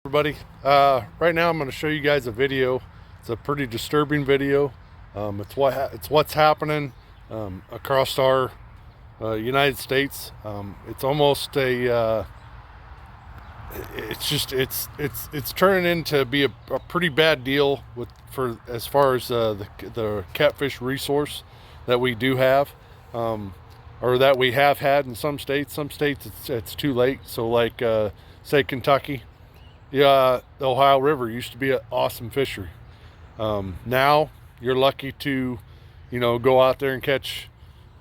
Everybody, right now I'm going to show you guys a video. It's a pretty disturbing video. It's what's happening across our United States. It's almost a it's turning into be a pretty bad deal for as far as the catfish resource that we do have, or that we have had in some states. Some states it's too late. So like say Kentucky. Yeah, the Ohio River used to be an awesome fishery. Now you're lucky to, go out there and catch,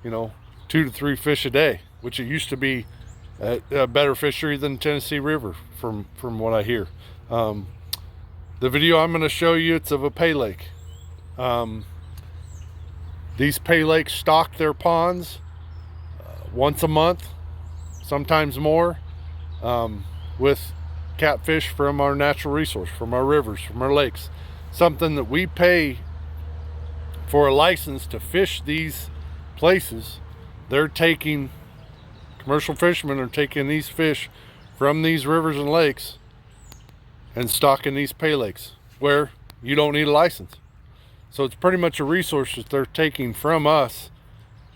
2 to 3 fish a day, which it used to be a better fishery than Tennessee River, from what I hear. The video I'm going to show you, it's of a pay lake. These pay lakes stock their ponds once a month, sometimes more, with catfish from our natural resource, from our rivers, from our lakes. Something that we pay for a license to fish these places. Commercial fishermen are taking these fish from these rivers and lakes and stocking these pay lakes where you don't need a license. So it's pretty much a resource that they're taking from us,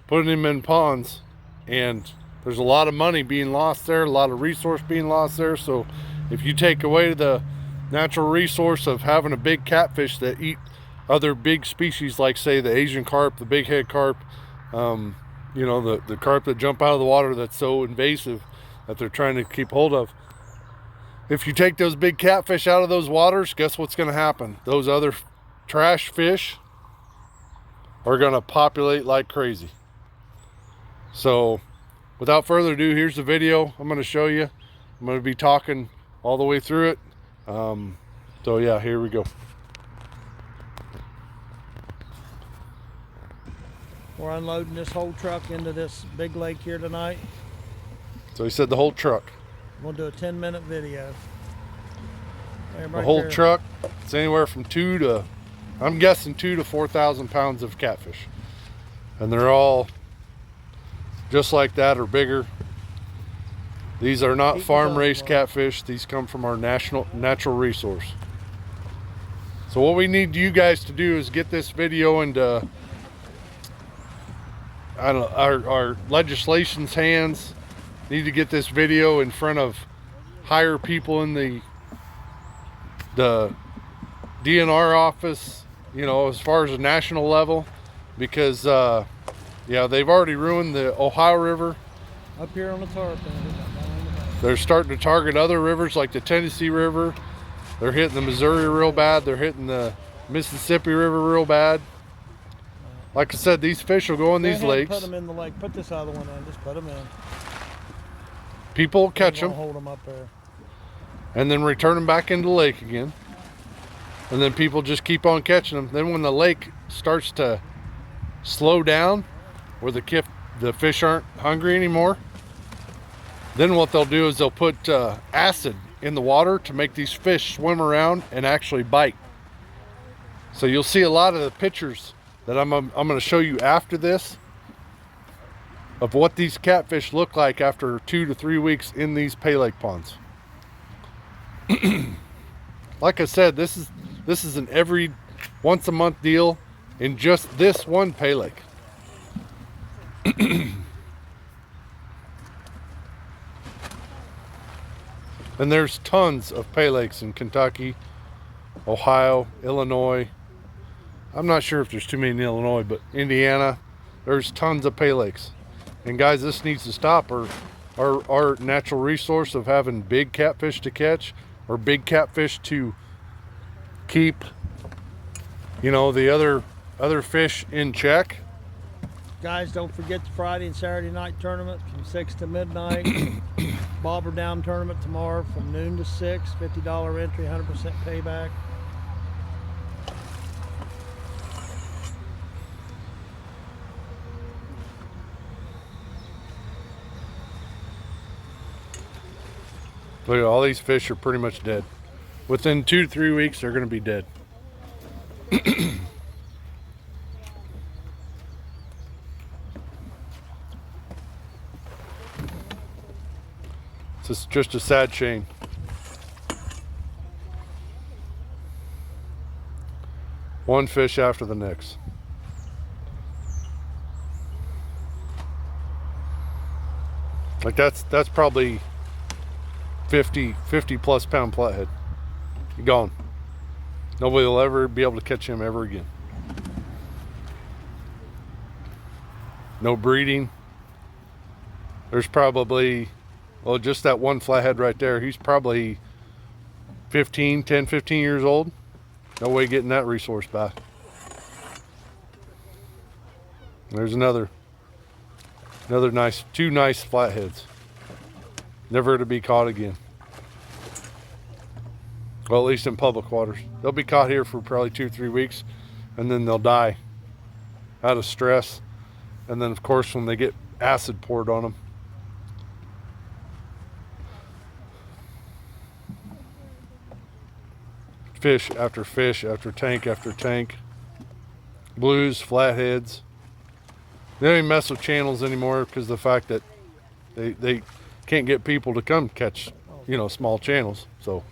putting them in ponds, and there's a lot of money being lost there, a lot of resource being lost there. So if you take away the natural resource of having a big catfish that eat other big species, like say the Asian carp, the big head carp, the carp that jump out of the water that's so invasive that they're trying to keep hold of. If you take those big catfish out of those waters, guess what's going to happen? Those other trash fish are going to populate like crazy. So without further ado, here's the video I'm going to show you. I'm going to be talking all the way through it. So yeah, here we go. We're unloading this whole truck into this big lake here tonight. So he said the whole truck. We'll do a 10-minute video. The whole truck. It's anywhere from 2 to 4,000 pounds of catfish, and they're all just like that or bigger. These are not farm-raised catfish. These come from our natural resource. So what we need you guys to do is get this video into our legislation's hands. Need to get this video in front of higher people in the DNR office, as far as the national level, because they've already ruined the Ohio River. Up here on the tarp. They're starting to target other rivers like the Tennessee River. They're hitting the Missouri real bad. They're hitting the Mississippi River real bad. Like I said, these fish will go in these lakes. Put them in the lake. Put this other one in. Just put them in. People will catch them. Hold them up there. And then return them back into the lake again. And then people just keep on catching them. Then when the lake starts to slow down, where the fish aren't hungry anymore, then what they'll do is they'll put acid in the water to make these fish swim around and actually bite. So you'll see a lot of the pictures that I'm going to show you after this of what these catfish look like after 2 to 3 weeks in these pay lake ponds. Like I said, this is an every once a month deal in just this one pay lake. And there's tons of pay lakes in Kentucky, Ohio, Illinois. I'm not sure if there's too many in Illinois, but Indiana, there's tons of pay lakes. And guys, this needs to stop. Our natural resource of having big catfish to catch, or big catfish to keep, the other fish in check. Guys, don't forget the Friday and Saturday night tournament from 6 to midnight. Bobber Down tournament tomorrow from noon to 6. $50 entry, 100% payback. Look at all these fish are pretty much dead. Within 2 to 3 weeks, they're going to be dead. It's just a sad shame. One fish after the next. Like that's probably 50 plus pound flathead. Gone. Nobody will ever be able to catch him ever again. No breeding. There's probably, well, just that one flathead right there. He's probably 10, 15 years old. No way getting that resource back. There's another nice, two nice flatheads. Never to be caught again. Well, at least in public waters. They'll be caught here for probably 2-3 weeks, and then they'll die out of stress. And then, of course, when they get acid poured on them. Fish after fish after tank after tank. Blues, flatheads. They don't even mess with channels anymore because of the fact that they can't get people to come catch, you know, small channels. So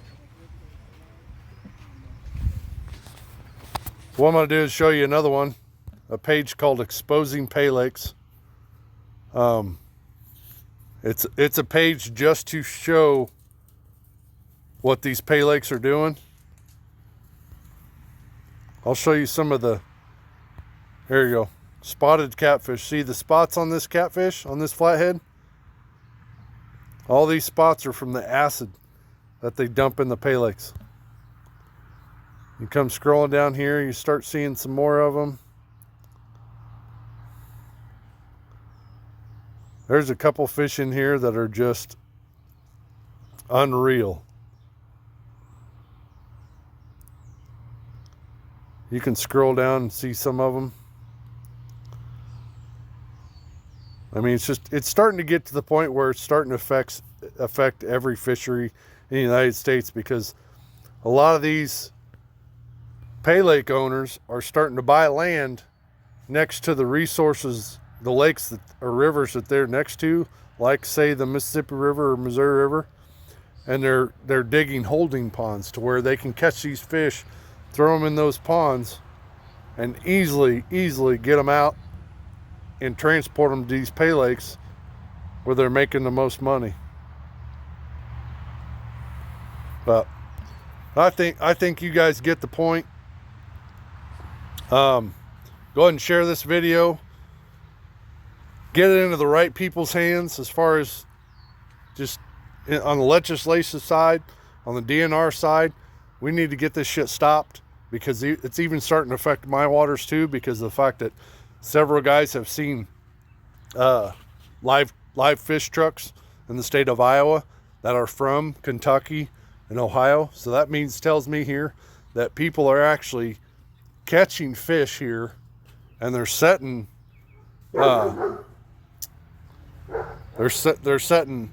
what I'm going to do is show you another one, a page called Exposing Pay Lakes. It's a page just to show what these pay lakes are doing. I'll show you some of the, here you go, spotted catfish. See the spots on this catfish, on this flathead? All these spots are from the acid that they dump in the pay lakes. You come scrolling down here, you start seeing some more of them. There's a couple fish in here that are just unreal. You can scroll down and see some of them. I mean, it's starting to get to the point where it's starting to affect every fishery in the United States, because a lot of these pay lake owners are starting to buy land next to the resources, the lakes that or rivers that they're next to, like say the Mississippi River or Missouri River, and they're digging holding ponds to where they can catch these fish, throw them in those ponds, and easily get them out and transport them to these pay lakes where they're making the most money. But I think you guys get the point. Go ahead and share this video. Get it into the right people's hands, as far as just on the legislative side, on the DNR side. We need to get this shit stopped, because it's even starting to affect my waters too, because of the fact that several guys have seen live fish trucks in the state of Iowa that are from Kentucky and Ohio. So that tells me here that people are actually catching fish here, and they're setting setting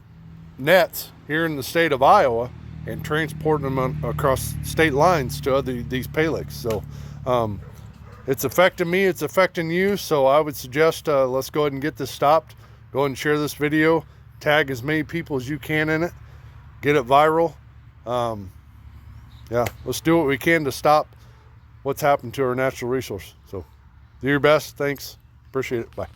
nets here in the state of Iowa and transporting them across state lines to these pay lakes. So it's affecting me, it's affecting you. So I would suggest let's go ahead and get this stopped. Go ahead and share this video, tag as many people as you can in it, get it viral. Yeah, let's do what we can to stop what's happened to our natural resource. So do your best. Thanks, appreciate it. Bye.